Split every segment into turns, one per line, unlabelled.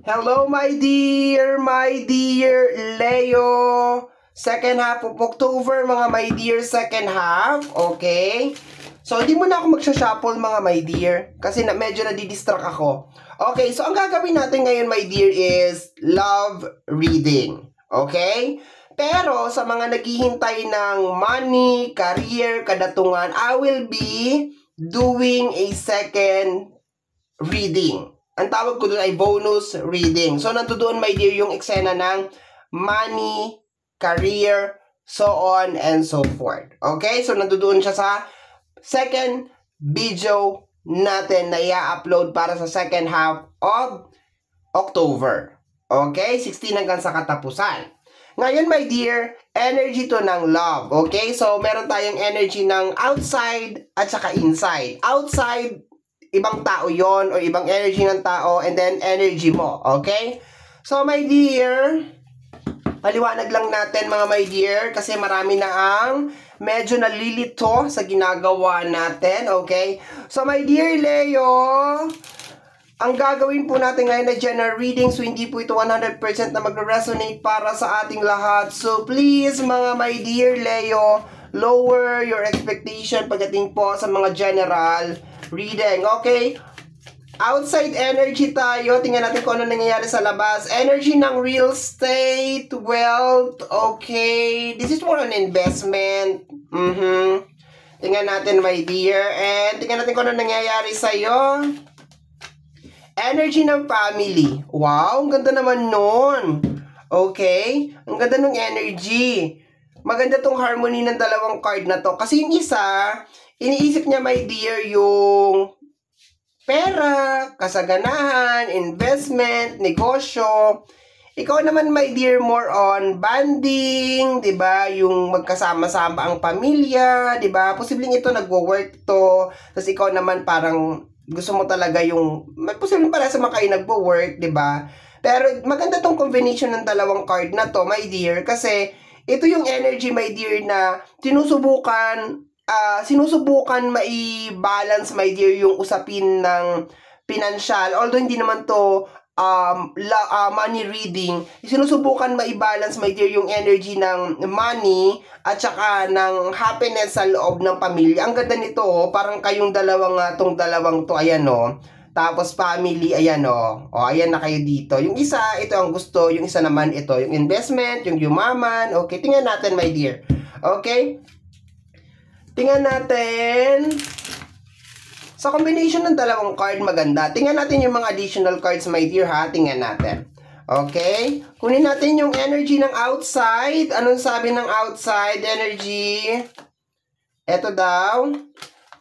Hello, my dear Leo. Second half of October, mga my dear, second half. Okay? So, hindi mo na ako magsha-shuffle, mga my dear. Kasi medyo nadidistract ako. Okay, so ang gagawin natin ngayon, my dear, is love reading. Okay? Pero, sa mga naghihintay ng money, career, kadatungan, I will be doing a second reading. Ang tawag ko doon ay bonus reading. So, nandoon, my dear, yung eksena ng money, career, so on and so forth. Okay? So, nandoon siya sa second video natin na i-upload para sa second half of October. Okay? 16 hanggang sa katapusan. Ngayon, my dear, energy to ng love. Okay? So, meron tayong energy ng outside at saka inside. Outside, ibang tao yon o ibang energy ng tao, and then energy mo. Okay? So, my dear, paliwanag lang natin, mga my dear, kasi marami na ang medyo nalilito sa ginagawa natin. Okay? So, my dear Leo, ang gagawin po natin ngayon na general reading, so hindi po ito 100% na magre-resonate para sa ating lahat. So, please, mga my dear Leo, lower your expectation pagdating po sa mga general reading. Okay? Outside energy tayo. Tingnan natin kung ano nangyayari sa labas. Energy ng real estate, wealth. Okay. This is more an investment. Tingnan natin, my dear. And tingnan natin kung ano nangyayari sa'yo. Energy ng family. Wow, ang ganda naman nun. Okay? Ang ganda ng energy. Maganda tong harmony ng dalawang card na to. Kasi yung isa, iniisip niya, my dear, yung pera, kasaganahan, investment, negosyo. Ikaw naman, my dear, more on bonding, 'di ba? Yung magkasama-sama ang pamilya, 'di ba? Posibleng ito nagwo-work to. Tapos ikaw naman parang gusto mo talaga yung posibleng para sa mga kayo nagwo-work, 'di ba? Pero maganda tong combination ng dalawang card na to, my dear, kasi ito yung energy, my dear, na sinusubukan mai-balance, my dear, yung usapin ng financial. Although hindi naman to money reading, sinusubukan mai-balance, my dear, yung energy ng money at saka ng happiness sa loob ng pamilya. Ang ganda nito, parang kayong tong dalawang to, ayan tapos family, ayan ayan na kayo dito. Yung isa, ito ang gusto, yung isa naman ito, yung investment, yung yumaman. Okay, tingnan natin, my dear. Okay? Tingnan natin. Sa combination ng dalawang card, maganda. Tingnan natin yung mga additional cards, my dear, ha? Tingnan natin. Okay? Kunin natin yung energy ng outside. Anong sabi ng outside energy? Ito daw.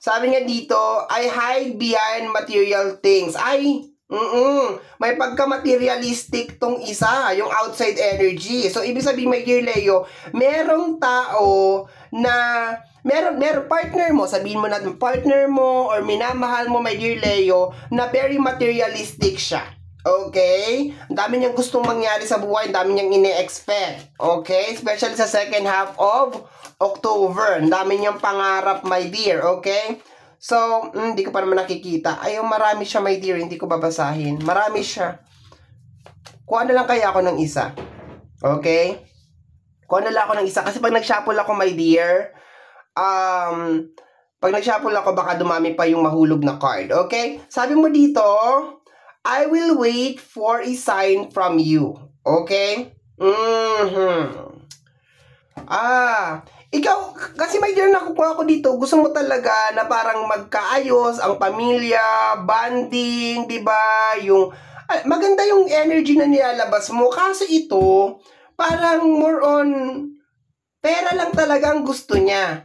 Sabi nga dito, I hide behind material things. May pagka-materialistic tong isa, yung outside energy. So, ibig sabihin, my dear Leo, merong tao na meron partner mo, sabihin mo natin partner mo or minamahal mo, my dear Leo, na very materialistic siya. Okay? Ang dami niyang gustong mangyari sa buhay, ang dami niyang ine-expect. Okay? Especially sa second half of October. Ang dami niyang pangarap, my dear. Okay? So, hindi ko pa naman nakikita. Ayaw, marami siya, my dear. Hindi ko babasahin. Marami siya. Kuha na lang kaya ako ng isa. Okay? Kuha na lang ako ng isa. Kasi pag nag-shuffle ako, my dear, pag nag-shuffle ako, baka dumami pa yung mahulog na card. Okay? Sabi mo dito, I will wait for a sign from you. Okay? Ikaw, kasi my dear, nakukuha ko dito, gusto mo talaga na parang magkaayos ang pamilya, bonding, 'di ba? Yung maganda yung energy na nilalabas mo. Kasi ito, parang more on pera lang talaga ang gusto niya.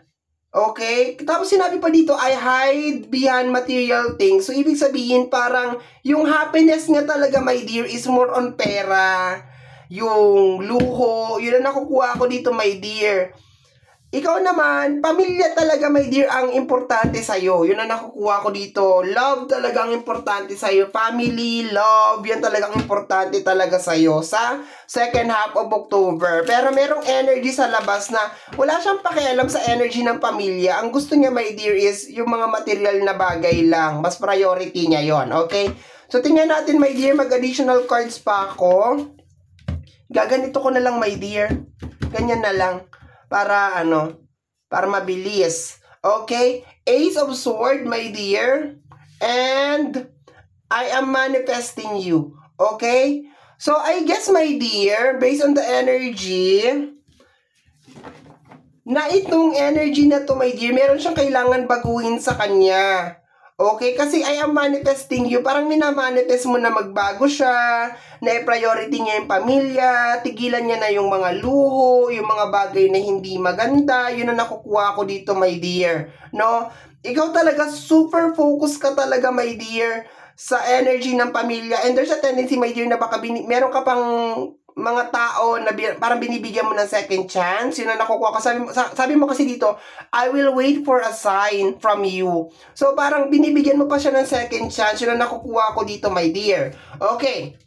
Okay? Tapos sinabi pa dito, I hide behind material things. So, ibig sabihin, parang yung happiness niya talaga, my dear, is more on pera. Yung luho, yun ang nakukuha ko dito, my dear. Ikaw naman, pamilya talaga, my dear, ang importante sa'yo. Yun ang nakukuha ko dito. Love talaga ang importante sa'yo. Family, love, yan talagang importante talaga sa'yo sa second half of October. Pero merong energy sa labas na wala siyang pakialam sa energy ng pamilya. Ang gusto niya, my dear, is yung mga material na bagay lang. Mas priority niya yon. Okay? So, tingnan natin, my dear, mag-additional cards pa ako. Gaganito ko na lang, my dear. Ganyan na lang. Para, para mabilis. Okay? Ace of Swords, my dear. And, I am manifesting you. Okay? So, I guess, my dear, based on the energy, na itong energy na to, my dear, meron siyang kailangan baguhin sa kanya. Okay? Kasi I am manifesting you. Parang minamanifest mo na magbago siya, na i-priority niya yung pamilya, tigilan niya na yung mga luho, yung mga bagay na hindi maganda. Yun ang nakukuha ko dito, my dear. No? Ikaw talaga, super focus ka talaga, my dear, sa energy ng pamilya. And there's a tendency, my dear, na baka meron ka pang mga tao na parang binibigyan mo ng second chance. Yun ang nakukuha ko. Sabi mo kasi dito, I will wait for a sign from you. So, parang binibigyan mo pa siya ng second chance. Yun ang nakukuha ko dito, my dear. Okay.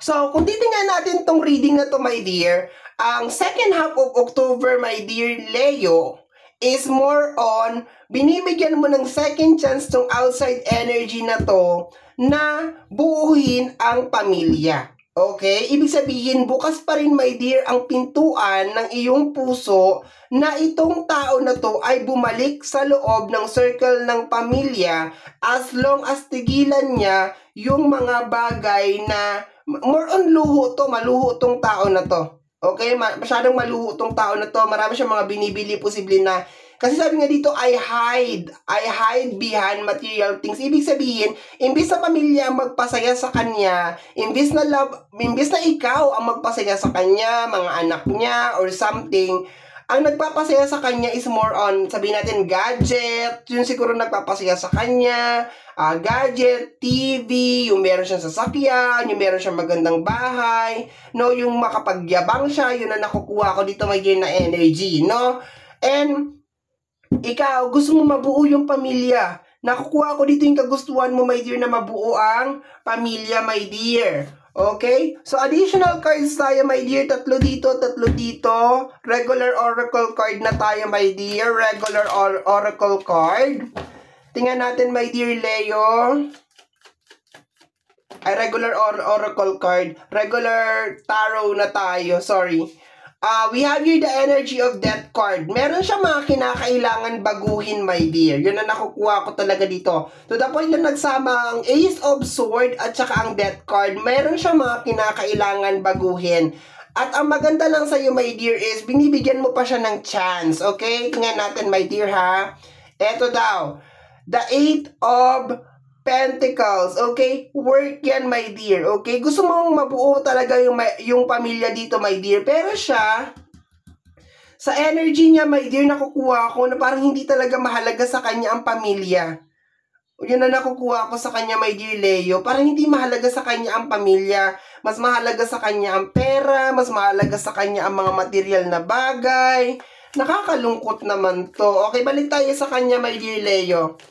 So, kung titingnan natin tong reading na to, my dear, ang second half of October, my dear Leo, is more on, binibigyan mo ng second chance tong outside energy na to na buuhin ang pamilya. Okay? Ibig sabihin, bukas pa rin, my dear, ang pintuan ng iyong puso na itong tao na to ay bumalik sa loob ng circle ng pamilya as long as tigilan niya yung mga bagay na more on luho to, maluho tong tao na to. Okay? Masyadong maluho tong tao na to. Marami siyang mga binibili, posible na. Kasi sabi nga dito, I hide behind material things. Ibig sabihin, imbis na pamilya ang magpasaya sa kanya, imbis na ikaw ang magpasaya sa kanya, mga anak niya, or something, ang nagpapasaya sa kanya is more on, sabihin natin, gadget. Yun siguro nagpapasaya sa kanya. Gadget, TV, yung meron siyang sasakyan, yung meron siyang magandang bahay, no, yung makapagyabang siya, yun ang nakukuha ko dito, may na energy, no? And, ikaw, gusto mo mabuo yung pamilya. Nakukuha ko dito yung kagustuhan mo, my dear, na mabuo ang pamilya, my dear. Okay? So, additional cards tayo, my dear. Tatlo dito, tatlo dito. Regular oracle card na tayo, my dear. Regular oracle card. Tingnan natin, my dear Leo. Ay, regular oracle card. Regular tarot na tayo. Sorry. We have here the energy of Death card. Meron siya mga kinakailangan baguhin, my dear. Yun ang nakukuha ko talaga dito. To the point na nagsama ang Ace of Sword at saka ang Death card. Meron siya mga kinakailangan baguhin. At ang maganda lang sa'yo, my dear, is binibigyan mo pa siya ng chance. Okay? Tingnan natin, my dear, ha? Eto daw. The Eight of Pentacles, okay? Work yan, my dear, okay? Gusto mong mabuo talaga yung pamilya dito, my dear. Pero siya, sa energy niya, my dear, nakukuha ko na parang hindi talaga mahalaga sa kanya ang pamilya. Yun na nakukuha ko sa kanya, my dear Leo. Parang hindi mahalaga sa kanya ang pamilya. Mas mahalaga sa kanya ang pera. Mas mahalaga sa kanya ang mga material na bagay. Nakakalungkot naman to. Okay, balik tayo sa kanya, my dear Leo.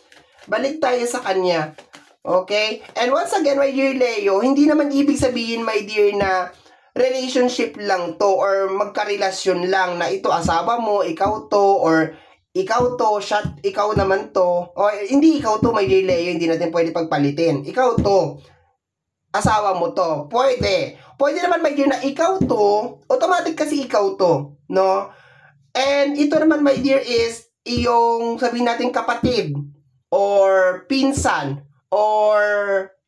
Balik tayo sa kanya. Okay? And once again, my dear Leo, hindi naman ibig sabihin, my dear, na relationship lang to or magkarelasyon lang na ito asawa mo, ikaw to, or ikaw to, ikaw naman to. O hindi ikaw to, my dear Leo, hindi natin pwede pagpalitin. Ikaw to, asawa mo to. Pwede. Pwede naman, my dear, na ikaw to, automatic kasi ikaw to. No? And ito naman, my dear, is iyong, sabihin natin, kapatid, or pinsan, or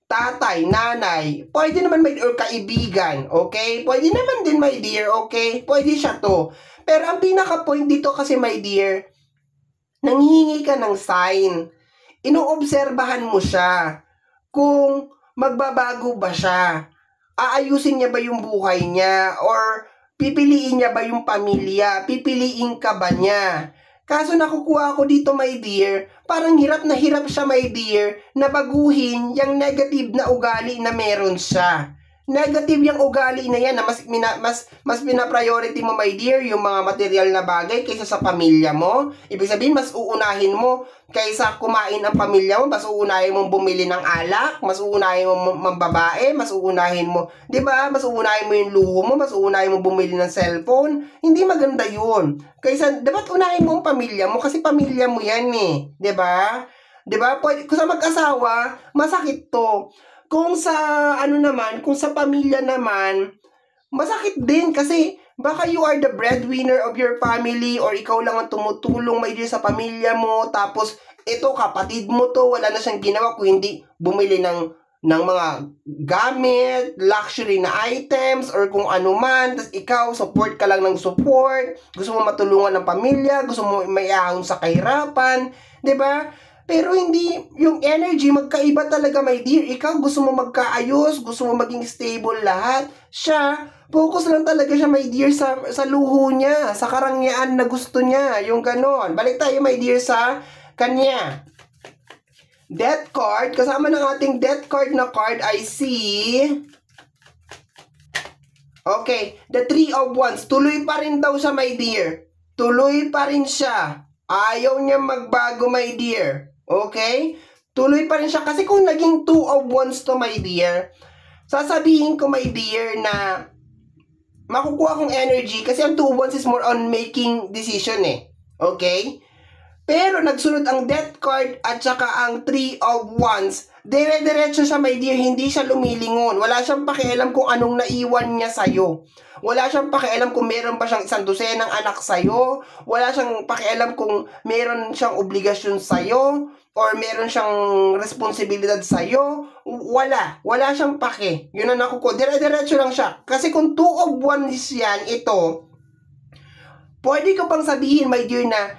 tatay, nanay, pwede naman, my dear, or kaibigan, okay? Pwede naman din, my dear, okay? Pwede siya to. Pero ang pinaka-point dito kasi, my dear, nanghihingi ka ng sign. Inoobserbahan mo siya kung magbabago ba siya. Aayusin niya ba yung buhay niya? Or pipiliin niya ba yung pamilya? Pipiliin ka ba niya? Kaso nakukuha ko dito, my dear, parang hirap na hirap siya, my dear, na baguhin yung negative na ugali na meron siya. Negative yung ugali na yan na mas pina-priority mo, my dear, yung mga material na bagay kaysa sa pamilya mo. Ibig sabihin, mas uunahin mo kaysa kumain ang pamilya mo, mas uunahin mo bumili ng alak, mas uunahin mo mambabae, mas uunahin mo, 'di ba? Mas uunahin mo yung luho mo, mas uunahin mo bumili ng cellphone. Hindi maganda 'yun. Kaysa dapat unahin mo ang pamilya mo kasi pamilya mo 'yan eh, 'di ba? 'Di ba? Kung sa mag-asawa, masakit 'to. kung sa ano naman, kung sa pamilya naman, masakit din kasi baka you are the breadwinner of your family or ikaw lang ang tumutulong my dear sa pamilya mo, tapos ito kapatid mo to, wala na siyang ginawa kung hindi bumili ng mga gamit, luxury na items, or kung ano man, tapos ikaw, support ka lang ng support, gusto mo matulungan ng pamilya, gusto mo maiahon sa kahirapan, 'di ba? Pero hindi, yung energy, magkaiba talaga, my dear. Ikaw, gusto mo magkaayos, gusto mo maging stable lahat. Siya, focus lang talaga siya, my dear, sa luho niya, sa karangyaan na gusto niya, yung ganon. Balik tayo, my dear, sa kanya. Death card, kasama ng ating death card na card, I see. Okay, the Three of Wands. Tuloy pa rin daw siya, my dear. Tuloy pa rin siya. Ayaw niya magbago, my dear. Okay? Tuloy pa rin siya. Kasi kung naging Two of Wands to, my dear, sasabihin ko, my dear, na makukuha kong energy. Kasi ang Two of Wands is more on making decision eh. Okay? Pero nagsunod ang Death card at saka ang Three of Wands. Dire-diretso siya, my dear. Hindi siya lumilingon. Wala siyang pakialam kung anong naiwan niya sa'yo. Wala siyang pakialam kung meron pa siyang 100 anak sa'yo. Wala siyang pakialam kung meron siyang obligasyon sa'yo or meron siyang responsibilidad sa'yo. Wala. Wala siyang pake. Yun ang nakuko. Dire-diretso lang siya. Kasi kung Two of Wands yan, ito, pwede ko pang sabihin, my dear, na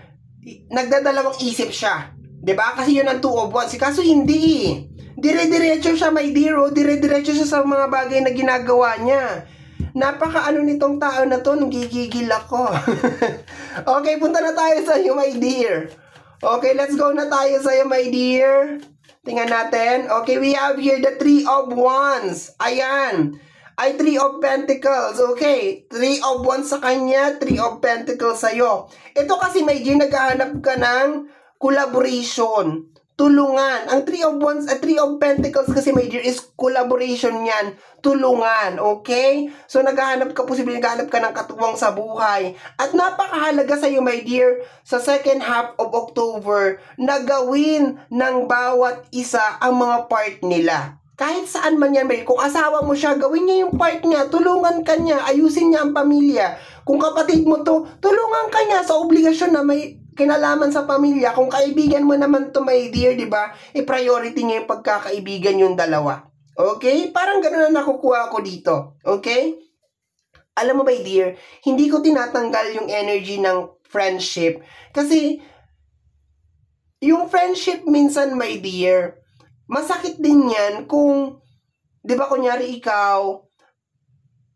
nagdadalawang isip siya. 'Di ba? Kasi yun ang Two of Wands. Kaso hindi. Dire-diretso siya, my dear. Dire-diretso siya sa mga bagay na ginagawa niya. Napaka-ano nitong tao na to, nagigigil ako. Okay, punta na tayo sa iyo, my dear. Okay, let's go na tayo sa iyo, my dear. Tingnan natin. Okay, we have here the Three of Wands. Ayan. Ay, Three of Pentacles. Okay, Three of Wands sa kanya, Three of Pentacles sa'yo. Ito kasi, my dear, naghahanap ka ng collaboration. Tulungan. Ang Three of Wands at Three of Pentacles kasi, my dear, is collaboration yan. Tulungan. Okay? So, naghahanap ka ng katuwang sa buhay. At napakahalaga sa iyo, my dear, sa second half of October, na gawin ng bawat isa ang mga part nila. Kahit saan man yan, kung asawa mo siya, gawin niya yung part niya, tulungan ka niya, ayusin niya ang pamilya. Kung kapatid mo to, tulungan ka niya sa obligasyon na may kinalaman sa pamilya. Kung kaibigan mo naman to, my dear, di ba? I-priority niya yung pagkakaibigan yung dalawa. Okay? Parang gano'n na nakukuha ko dito. Okay? Alam mo, my dear, hindi ko tinatanggal yung energy ng friendship. Kasi, yung friendship minsan, my dear, masakit din yan kung, di ba, kunyari ikaw,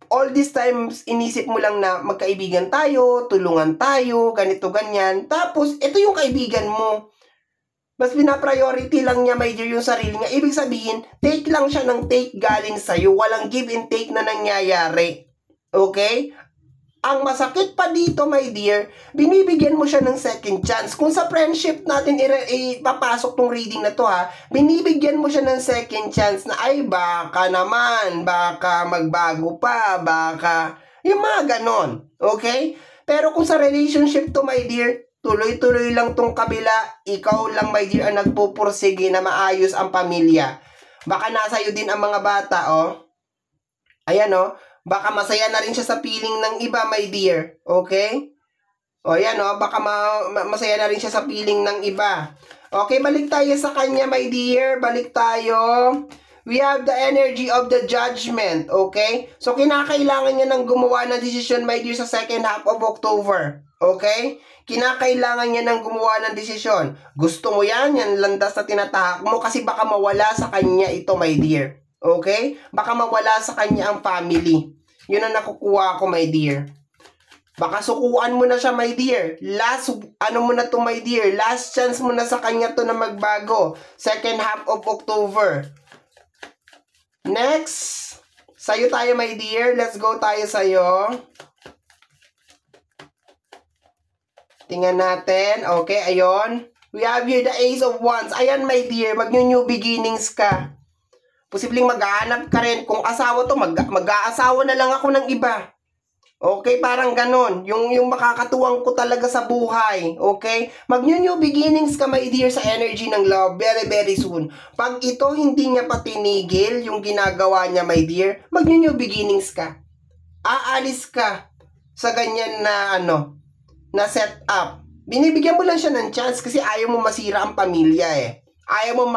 all these times, inisip mo lang na magkaibigan tayo, tulungan tayo, ganito, ganyan. Tapos, ito yung kaibigan mo. Mas pina-priority lang niya, my dear, yung sarili niya. Ibig sabihin, take lang siya ng take galing sa'yo. Walang give and take na nangyayari. Okay? Ang masakit pa dito, my dear, binibigyan mo siya ng second chance. Kung sa friendship natin ipapasok tong reading na to, ha, binibigyan mo siya ng second chance na, ay, baka naman, baka magbago pa, baka, yung mga ganon. Okay? Pero kung sa relationship to, my dear, tuloy-tuloy lang tong kabila, ikaw lang, my dear, ang nagpupursige na maayos ang pamilya. Baka nasa iyo din ang mga bata, oh. Ayan, oh. Baka masaya na rin siya sa feeling ng iba, my dear. Okay? O, yan, oh. Baka masaya na rin siya sa feeling ng iba. Okay, balik tayo sa kanya, my dear. Balik tayo. We have the energy of the Judgment. Okay? So, kinakailangan niya ng gumawa ng decision, my dear, sa second half of October. Okay? Kinakailangan niya ng gumawa ng desisyon. Gusto mo yan? Yan landas na tinatahak mo kasi baka mawala sa kanya ito, my dear. Okay? Baka mawala sa kanya ang family. Yun ang nakukuha ko, my dear. Baka sukuan mo na siya, my dear. Last, ano mo na to, my dear. Last chance mo na sa kanya to na magbago. Second half of October. Next. Sa'yo tayo, my dear. Let's go tayo sa'yo. Tingnan natin. Okay, ayon. We have here the Ace of Wands. Ayan, my dear. Mag-new beginnings ka. Posibleng maghahanap ka rin. Kung asawa to, mag-aasawa na lang ako ng iba. Okay, parang ganon. Yung makakatuwang ko talaga sa buhay. Okay? Mag-new beginnings ka, my dear, sa energy ng love very, very soon. Pag ito hindi niya pa tinigil yung ginagawa niya, my dear, mag-new beginnings ka. Aalis ka sa ganyan na na setup. Binibigyan mo lang siya ng chance kasi ayaw mo masira ang pamilya eh. Ayaw mo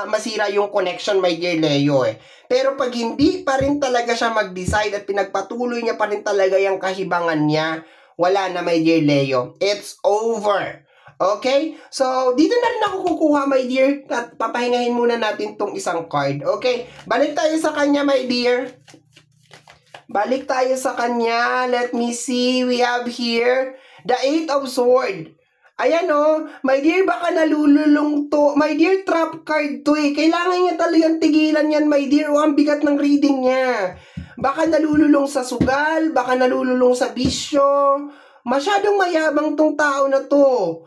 masira yung connection, my dear Leo eh. Pero pag hindi pa rin talaga siya mag-decide at pinagpatuloy niya pa rin talaga yung kahibangan niya, wala na, my dear Leo. It's over. Okay? So, dito na rin ako kukuha, my dear. At papahingahin muna natin tong isang card. Okay? Balik tayo sa kanya, my dear. Balik tayo sa kanya. Let me see. We have here the 8 of Swords. Ayan my dear, baka nalululong to. My dear, trap card to eh. Kailangan niya talagang tigilan yan, my dear. Ang bigat ng reading niya. Baka nalululong sa sugal, baka nalululong sa bisyo. Masyadong mayabang tong tao na to.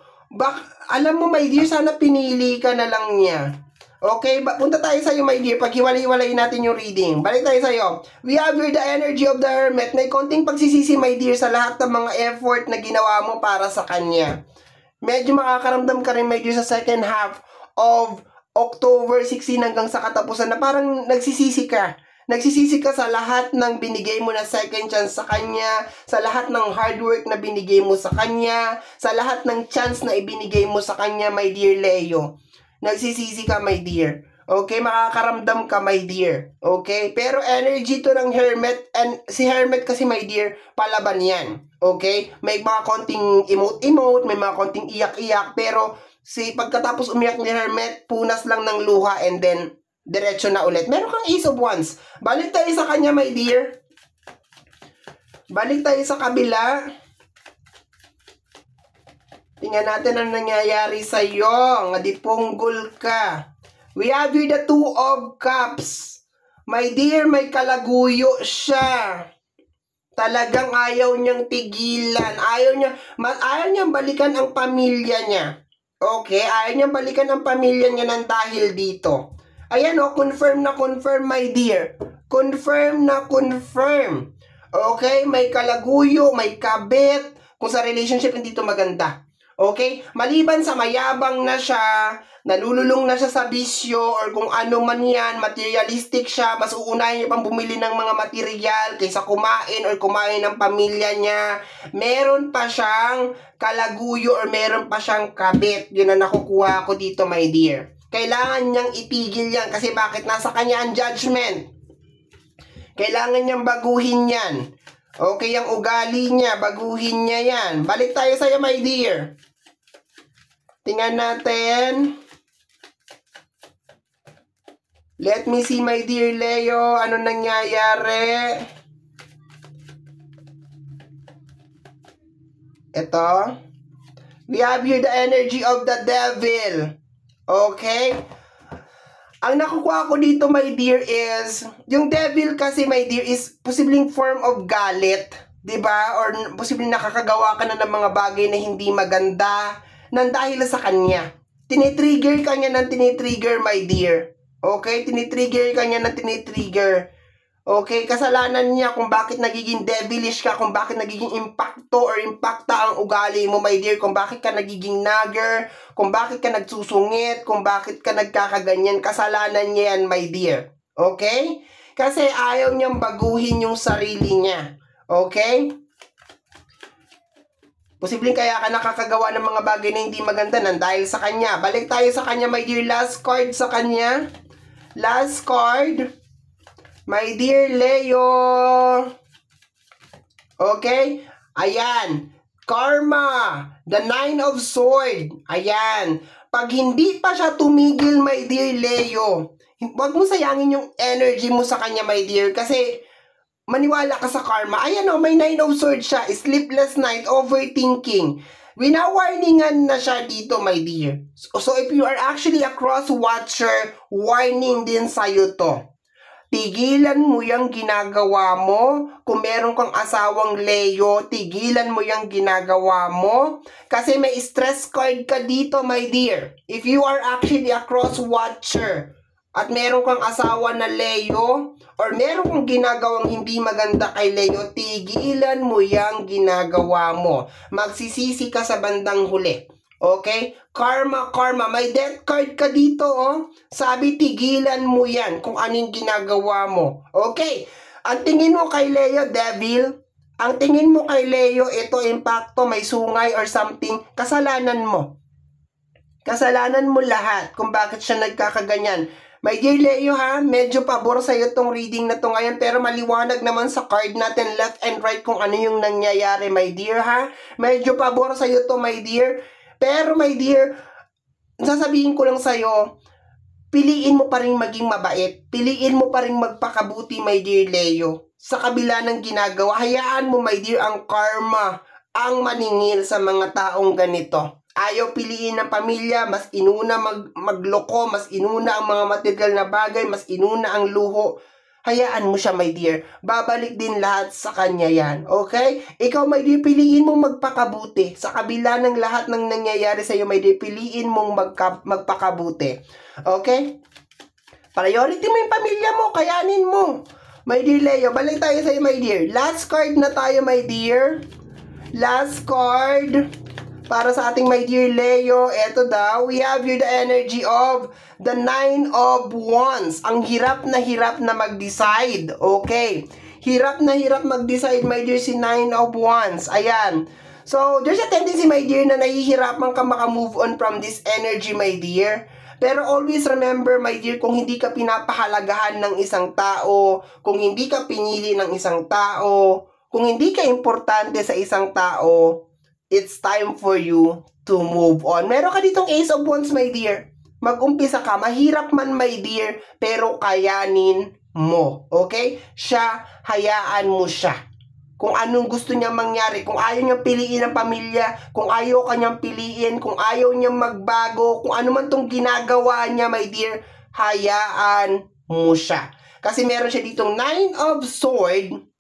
Alam mo, my dear, sana pinili ka na lang niya. Okay, punta tayo sa'yo, my dear. Paghiwalay-hiwalay natin yung reading. Balik tayo sa'yo. We have here the energy of the Hermit. May konting pagsisisi, my dear, sa lahat ng mga effort na ginawa mo para sa kanya. Medyo makakaramdam ka rin, my dear, sa second half of October 16 hanggang sa katapusan na parang nagsisisi ka. Nagsisisi ka sa lahat ng binigay mo na second chance sa kanya, sa lahat ng hard work na binigay mo sa kanya, sa lahat ng chance na ibinigay mo sa kanya, my dear Leo. Nagsisisi ka, my dear. Okay, makakaramdam ka, my dear. Okay? Pero energy to ng Hermit, and si Hermit kasi, my dear, palaban yan. Okay? May mga konting emote-emote, may mga konting iyak-iyak, pero pagkatapos umiyak ni Hermit, punas lang ng luha and then diretso na ulit. Meron kang Ace of Wands. Balik tayo sa kanya, my dear. Balik tayo sa kabila. Tingnan natin ang nangyayari sa'yo. Nadipunggol ka. We have here the 2 of Cups. My dear, may kalaguyo siya. Talagang ayaw niyang tigilan. Ayaw niyang balikan ang pamilya niya. Okay? Ayaw niyang balikan ang pamilya niya nang dahil dito. Ayan confirm na confirm, my dear. Confirm na confirm. Okay? May kalaguyo, may kabit. Kung sa relationship hindi ito maganda. Okay? Maliban sa mayabang na siya, nalululong na siya sa bisyo, or kung ano man yan, materialistic siya, mas uunahin niya pang bumili ng mga material kaysa kumain or kumain ng pamilya niya, meron pa siyang kalaguyo or meron pa siyang kabit. Yun ang nakukuha ko dito, my dear. Kailangan niyang itigil yan kasi bakit? Nasa kanya ang judgment. Kailangan niyang baguhin yan. Okay, ang ugali niya, baguhin niya yan. Balik tayo sa'yo, my dear. Tingnan natin. Let me see, my dear Leo. Ano nangyayari? Ito. We have here the energy of the devil. Okay? Ang nakukuha ko dito, my dear, is, yung devil kasi, my dear, is posibleng form of galit, diba? Or posibleng nakakagawa ka na ng mga bagay na hindi maganda, nang dahil sa kanya. Tinitrigger ka niya ng tinitrigger, my dear. Okay? Tinitrigger ka niya ng tinitrigger. Okay? Kasalanan niya kung bakit nagiging devilish ka, kung bakit nagiging impacto or impacta ang ugali mo, my dear, kung bakit ka nagiging nagger, kung bakit ka nagsusungit, kung bakit ka nagkakaganyan. Kasalanan niya yan, my dear. Okay? Kasi ayaw niyang baguhin yung sarili niya. Okay? Posibleng kaya ka nakakagawa ng mga bagay na hindi maganda nang dahil sa kanya. Balik tayo sa kanya, my dear. Last card sa kanya. Last card. My dear Leo. Okay? Ayan. Karma. The 9 of Swords. Ayan. Pag hindi pa siya tumigil, my dear Leo, huwag mo sayangin yung energy mo sa kanya, my dear. Kasi maniwala ka sa karma. Ayan may 9 of Swords siya. Sleepless night, overthinking. Winawarningan na siya dito, my dear. So if you are actually a cross-watcher, warning din sa'yo to. Tigilan mo yung ginagawa mo. Kung meron kang asawang Leo, tigilan mo yung ginagawa mo. Kasi may stress card ka dito, my dear. If you are actually a cross-watcher at meron kang asawa na Leo, or meron kang ginagawang hindi maganda kay Leo, tigilan mo yung ginagawa mo. Magsisisi ka sa bandang huli. Okay? Karma, karma. May death card ka dito, oh. Sabi, tigilan mo yan kung anong ginagawa mo. Okay? Ang tingin mo kay Leo, devil. Ang tingin mo kay Leo, ito, impacto, may sungay or something. Kasalanan mo. Kasalanan mo lahat kung bakit siya nagkakaganyan. My dear Leo ha, medyo pabor sa'yo tong reading na to ngayon, pero maliwanag naman sa card natin left and right kung ano yung nangyayari, my dear ha. Medyo pabor sa'yo to, my dear. Pero my dear, sasabihin ko lang sa'yo, piliin mo pa rin maging mabait. Piliin mo pa rin magpakabuti, my dear Leo. Sa kabila ng ginagawa, hayaan mo, my dear, ang karma, ang maningil sa mga taong ganito. Ayaw piliin ng pamilya, mas inuna magloko, mas inuna ang mga material na bagay, mas inuna ang luho. Hayaan mo siya, my dear. Babalik din lahat sa kanya yan. Okay? Ikaw, my dear, piliin mong magpakabuti. Sa kabila ng lahat ng nangyayari sa iyo, my dear, piliin mong magpakabuti. Okay? Priority mo yung pamilya mo, kayanin mo. My dear Leo, balik tayo sa iyo, my dear. Last card na tayo, my dear. Last card. Para sa ating my dear Leo, eto daw, we have here the energy of the 9 of Wands. Ang hirap na mag-decide. Okay. Hirap na mag-decide, my dear, si 9 of Wands. Ayan. So, there's a tendency, my dear, na nahihirapan ka maka-move on from this energy, my dear. Pero always remember, my dear, kung hindi ka pinapahalagahan ng isang tao, kung hindi ka pinili ng isang tao, kung hindi ka importante sa isang tao, it's time for you to move on. Meron ka ditong Ace of Wands, my dear. Mag-umpisa ka. Mahirap man, my dear, pero kayanin mo. Okay? Siya, hayaan mo siya. Kung anong gusto niya mangyari, kung ayaw niyang piliin ang pamilya, kung ayaw kanyang piliin, kung ayaw niyang magbago, kung ano man tong ginagawa niya, my dear, hayaan mo siya. Kasi meron siya ditong 9 of Swords.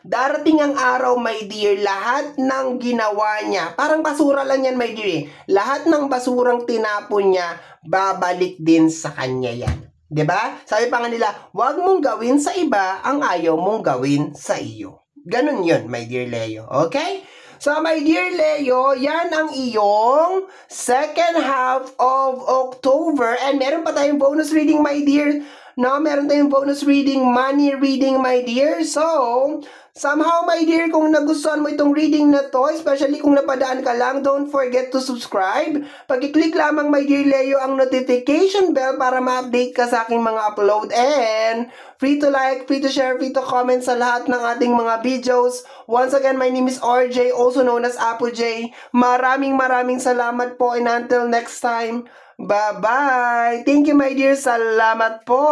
Darating ang araw, my dear, lahat ng ginawa niya, parang basura lang yan, my dear. Lahat ng basurang tinapon niya, babalik din sa kanya yan. 'Di ba? Sabi pa nga nila, huwag mong gawin sa iba ang ayaw mong gawin sa iyo. Ganun yun, my dear Leo. Okay? So, my dear Leo, yan ang iyong second half of October. And meron pa tayong bonus reading, my dear. No, meron tayong bonus reading, money reading, my dear. So, somehow, my dear, kung nagustuhan mo itong reading na to, especially kung napadaan ka lang, don't forget to subscribe. Pag-click lamang, my dear Leo, ang notification bell para ma-update ka sa aking mga upload. And free to like, free to share, free to comment sa lahat ng ating mga videos. Once again, my name is RJ, also known as Apo J. Maraming salamat po, and until next time, bye-bye! Thank you, my dear. Salamat po!